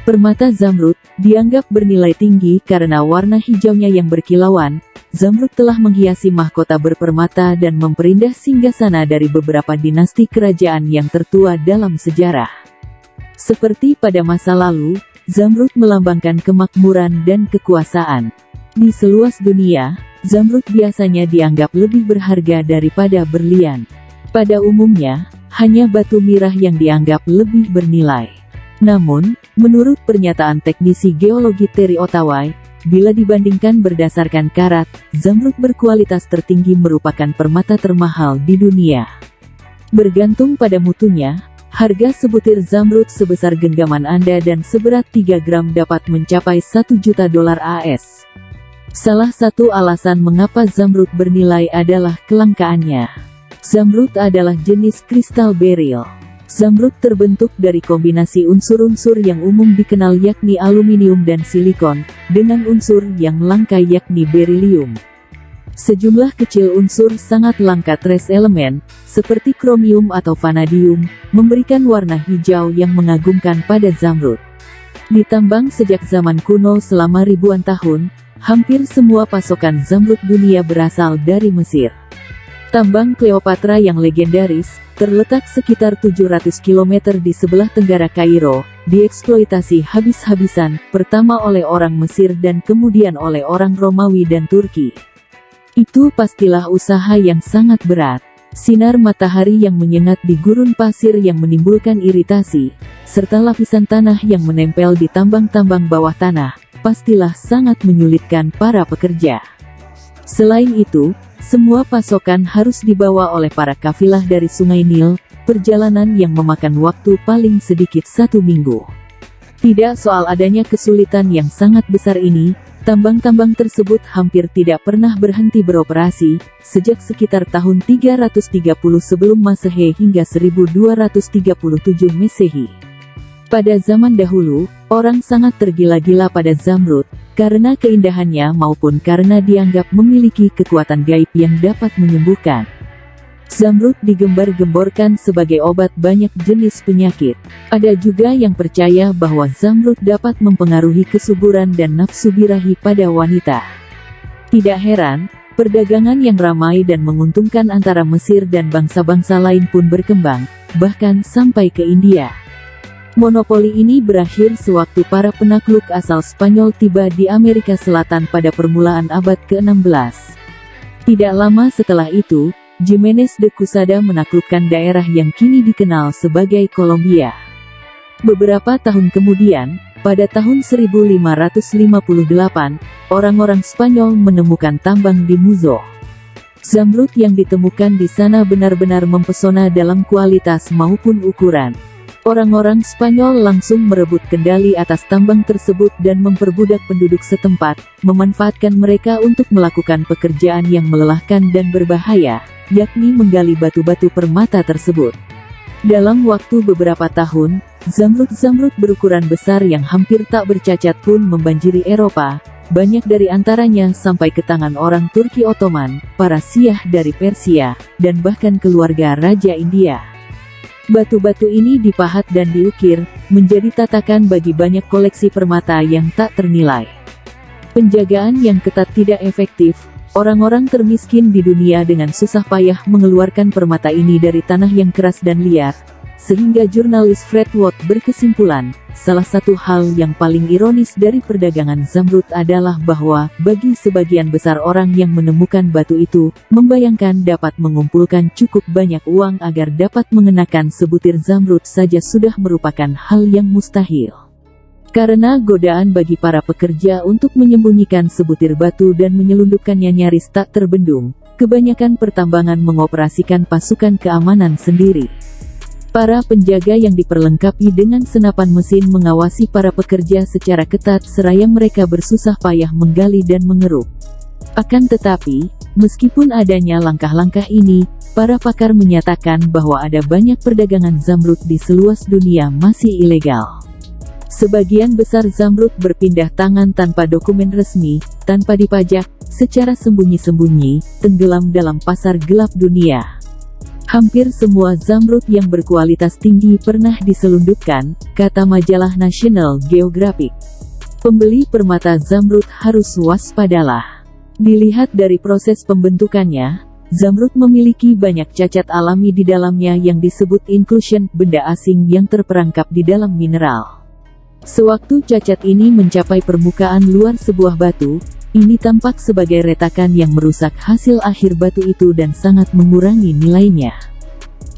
Permata zamrud dianggap bernilai tinggi karena warna hijaunya yang berkilauan. Zamrud telah menghiasi mahkota berpermata dan memperindah singgasana dari beberapa dinasti kerajaan yang tertua dalam sejarah. Seperti pada masa lalu, zamrud melambangkan kemakmuran dan kekuasaan. Di seluas dunia, zamrud biasanya dianggap lebih berharga daripada berlian. Pada umumnya, hanya batu mirah yang dianggap lebih bernilai. Namun, menurut pernyataan teknisi geologi Terry Ottaway, bila dibandingkan berdasarkan karat, zamrud berkualitas tertinggi merupakan permata termahal di dunia. Bergantung pada mutunya, harga sebutir zamrud sebesar genggaman Anda dan seberat 3 gram dapat mencapai $1 juta AS. Salah satu alasan mengapa zamrud bernilai adalah kelangkaannya. Zamrud adalah jenis kristal beril. Zamrud terbentuk dari kombinasi unsur-unsur yang umum dikenal yakni aluminium dan silikon, dengan unsur yang langka yakni berilium. Sejumlah kecil unsur sangat langka trace elemen, seperti kromium atau vanadium, memberikan warna hijau yang mengagumkan pada zamrud. Ditambang sejak zaman kuno selama ribuan tahun, hampir semua pasokan zamrud dunia berasal dari Mesir. Tambang Cleopatra yang legendaris, terletak sekitar 700 km di sebelah tenggara Kairo, dieksploitasi habis-habisan, pertama oleh orang Mesir dan kemudian oleh orang Romawi dan Turki. Itu pastilah usaha yang sangat berat. Sinar matahari yang menyengat di gurun pasir yang menimbulkan iritasi, serta lapisan tanah yang menempel di tambang-tambang bawah tanah, pastilah sangat menyulitkan para pekerja. Selain itu, semua pasokan harus dibawa oleh para kafilah dari Sungai Nil, perjalanan yang memakan waktu paling sedikit 1 minggu. Tidak soal adanya kesulitan yang sangat besar ini, tambang-tambang tersebut hampir tidak pernah berhenti beroperasi, sejak sekitar tahun 330 sebelum Masehi hingga 1237 Masehi. Pada zaman dahulu, orang sangat tergila-gila pada zamrud, karena keindahannya maupun karena dianggap memiliki kekuatan gaib yang dapat menyembuhkan. Zamrud digembar-gemborkan sebagai obat banyak jenis penyakit. Ada juga yang percaya bahwa zamrud dapat mempengaruhi kesuburan dan nafsu birahi pada wanita. Tidak heran, perdagangan yang ramai dan menguntungkan antara Mesir dan bangsa-bangsa lain pun berkembang, bahkan sampai ke India. Monopoli ini berakhir sewaktu para penakluk asal Spanyol tiba di Amerika Selatan pada permulaan abad ke-16. Tidak lama setelah itu, Jimenez de Quesada menaklukkan daerah yang kini dikenal sebagai Kolombia. Beberapa tahun kemudian, pada tahun 1558, orang-orang Spanyol menemukan tambang di Muzo. Zamrud yang ditemukan di sana benar-benar mempesona dalam kualitas maupun ukuran. Orang-orang Spanyol langsung merebut kendali atas tambang tersebut dan memperbudak penduduk setempat, memanfaatkan mereka untuk melakukan pekerjaan yang melelahkan dan berbahaya, yakni menggali batu-batu permata tersebut. Dalam waktu beberapa tahun, zamrud-zamrud berukuran besar yang hampir tak bercacat pun membanjiri Eropa, banyak dari antaranya sampai ke tangan orang Turki Ottoman, para Syiah dari Persia, dan bahkan keluarga Raja India. Batu-batu ini dipahat dan diukir, menjadi tatakan bagi banyak koleksi permata yang tak ternilai. Penjagaan yang ketat tidak efektif, orang-orang termiskin di dunia dengan susah payah mengeluarkan permata ini dari tanah yang keras dan liar, sehingga jurnalis Fred Watt berkesimpulan, salah satu hal yang paling ironis dari perdagangan zamrud adalah bahwa, bagi sebagian besar orang yang menemukan batu itu, membayangkan dapat mengumpulkan cukup banyak uang agar dapat mengenakan sebutir zamrud saja sudah merupakan hal yang mustahil. Karena godaan bagi para pekerja untuk menyembunyikan sebutir batu dan menyelundupkannya nyaris tak terbendung, kebanyakan pertambangan mengoperasikan pasukan keamanan sendiri. Para penjaga yang diperlengkapi dengan senapan mesin mengawasi para pekerja secara ketat seraya mereka bersusah payah menggali dan mengeruk. Akan tetapi, meskipun adanya langkah-langkah ini, para pakar menyatakan bahwa ada banyak perdagangan zamrud di seluas dunia masih ilegal. Sebagian besar zamrud berpindah tangan tanpa dokumen resmi, tanpa dipajak, secara sembunyi-sembunyi, tenggelam dalam pasar gelap dunia. Hampir semua zamrud yang berkualitas tinggi pernah diselundupkan, kata majalah National Geographic. Pembeli permata zamrud harus waspadalah. Dilihat dari proses pembentukannya, zamrud memiliki banyak cacat alami di dalamnya yang disebut inclusion, benda asing yang terperangkap di dalam mineral. Sewaktu cacat ini mencapai permukaan luar sebuah batu, ini tampak sebagai retakan yang merusak hasil akhir batu itu dan sangat mengurangi nilainya.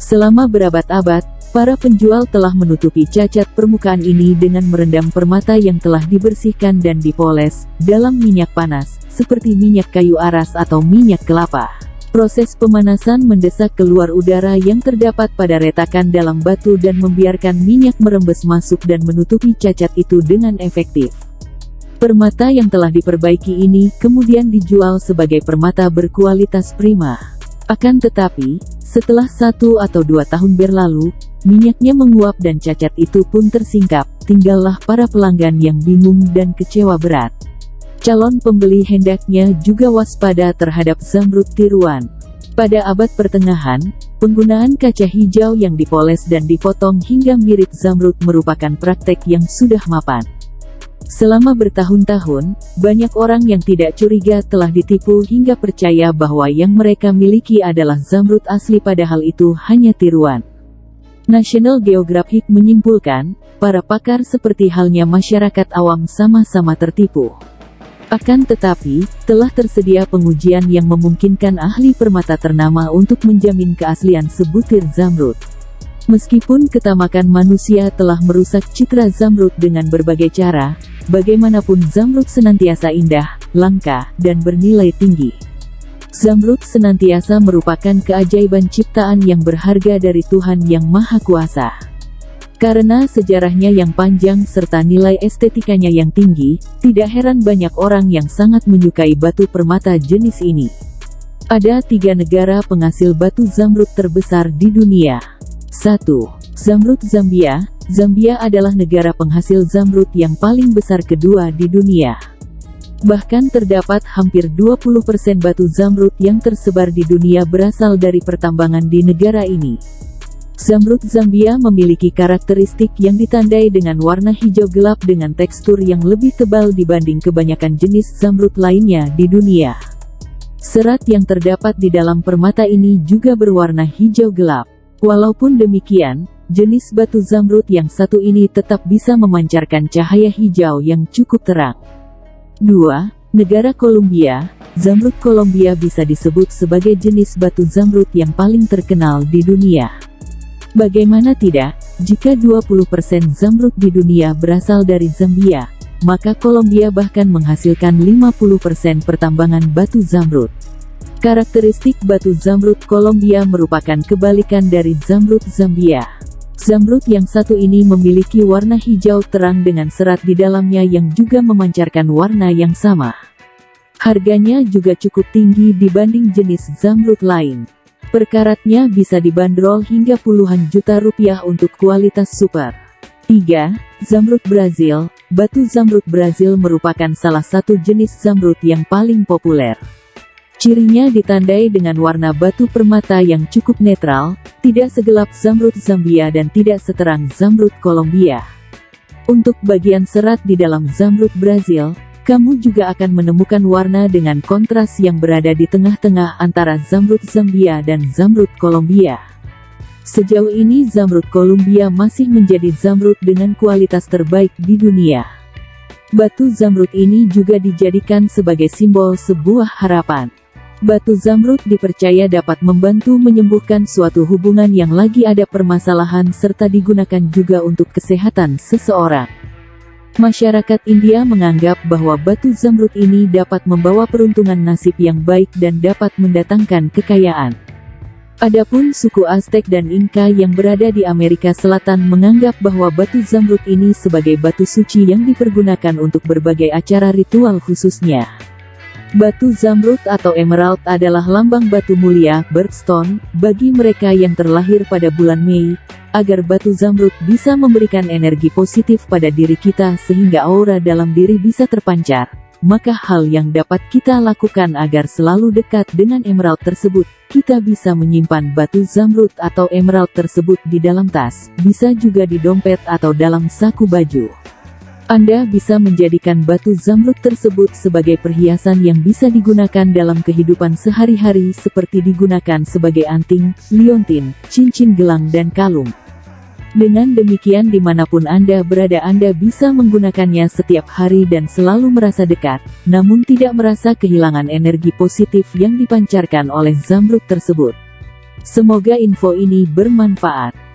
Selama berabad-abad, para penjual telah menutupi cacat permukaan ini dengan merendam permata yang telah dibersihkan dan dipoles dalam minyak panas, seperti minyak kayu aras atau minyak kelapa. Proses pemanasan mendesak keluar udara yang terdapat pada retakan dalam batu dan membiarkan minyak merembes masuk dan menutupi cacat itu dengan efektif. Permata yang telah diperbaiki ini kemudian dijual sebagai permata berkualitas prima. Akan tetapi, setelah 1 atau 2 tahun berlalu, minyaknya menguap dan cacat itu pun tersingkap, tinggallah para pelanggan yang bingung dan kecewa berat. Calon pembeli hendaknya juga waspada terhadap zamrud tiruan. Pada abad pertengahan, penggunaan kaca hijau yang dipoles dan dipotong hingga mirip zamrud merupakan praktek yang sudah mapan. Selama bertahun-tahun, banyak orang yang tidak curiga telah ditipu hingga percaya bahwa yang mereka miliki adalah zamrud asli padahal itu hanya tiruan. National Geographic menyimpulkan, para pakar seperti halnya masyarakat awam sama-sama tertipu. Akan tetapi, telah tersedia pengujian yang memungkinkan ahli permata ternama untuk menjamin keaslian sebutir zamrud. Meskipun ketamakan manusia telah merusak citra zamrud dengan berbagai cara, bagaimanapun zamrud senantiasa indah, langka, dan bernilai tinggi. Zamrud senantiasa merupakan keajaiban ciptaan yang berharga dari Tuhan Yang Maha Kuasa. Karena sejarahnya yang panjang serta nilai estetikanya yang tinggi, tidak heran banyak orang yang sangat menyukai batu permata jenis ini. Ada 3 negara penghasil batu zamrud terbesar di dunia. 1. Zamrud Zambia. Zambia adalah negara penghasil zamrud yang paling besar kedua di dunia. Bahkan terdapat hampir 20% batu zamrud yang tersebar di dunia berasal dari pertambangan di negara ini. Zamrud Zambia memiliki karakteristik yang ditandai dengan warna hijau gelap dengan tekstur yang lebih tebal dibanding kebanyakan jenis zamrud lainnya di dunia. Serat yang terdapat di dalam permata ini juga berwarna hijau gelap. Walaupun demikian, jenis batu zamrud yang satu ini tetap bisa memancarkan cahaya hijau yang cukup terang. 2. Negara Kolombia. Zamrud Kolombia bisa disebut sebagai jenis batu zamrud yang paling terkenal di dunia. Bagaimana tidak, jika 20% zamrud di dunia berasal dari Zambia, maka Kolombia bahkan menghasilkan 50% pertambangan batu zamrud. Karakteristik batu zamrud Kolombia merupakan kebalikan dari zamrud Zambia. Zamrud yang satu ini memiliki warna hijau terang dengan serat di dalamnya yang juga memancarkan warna yang sama. Harganya juga cukup tinggi dibanding jenis zamrud lain. Per karatnya bisa dibanderol hingga puluhan juta rupiah untuk kualitas super. 3. Zamrud Brazil. Batu zamrud Brazil merupakan salah satu jenis zamrud yang paling populer. Cirinya ditandai dengan warna batu permata yang cukup netral, tidak segelap zamrud Zambia dan tidak seterang zamrud Kolombia. Untuk bagian serat di dalam zamrud Brazil, kamu juga akan menemukan warna dengan kontras yang berada di tengah-tengah antara zamrud Zambia dan zamrud Kolombia. Sejauh ini zamrud Kolombia masih menjadi zamrud dengan kualitas terbaik di dunia. Batu zamrud ini juga dijadikan sebagai simbol sebuah harapan. Batu zamrud dipercaya dapat membantu menyembuhkan suatu hubungan yang lagi ada permasalahan serta digunakan juga untuk kesehatan seseorang. Masyarakat India menganggap bahwa batu zamrud ini dapat membawa peruntungan nasib yang baik dan dapat mendatangkan kekayaan. Adapun suku Aztec dan Inca yang berada di Amerika Selatan menganggap bahwa batu zamrud ini sebagai batu suci yang dipergunakan untuk berbagai acara ritual khususnya. Batu zamrud atau emerald adalah lambang batu mulia, birthstone, bagi mereka yang terlahir pada bulan Mei, agar batu zamrud bisa memberikan energi positif pada diri kita sehingga aura dalam diri bisa terpancar, maka hal yang dapat kita lakukan agar selalu dekat dengan emerald tersebut, kita bisa menyimpan batu zamrud atau emerald tersebut di dalam tas, bisa juga di dompet atau dalam saku baju. Anda bisa menjadikan batu zamrud tersebut sebagai perhiasan yang bisa digunakan dalam kehidupan sehari-hari seperti digunakan sebagai anting, liontin, cincin gelang dan kalung. Dengan demikian dimanapun Anda berada Anda bisa menggunakannya setiap hari dan selalu merasa dekat, namun tidak merasa kehilangan energi positif yang dipancarkan oleh zamrud tersebut. Semoga info ini bermanfaat.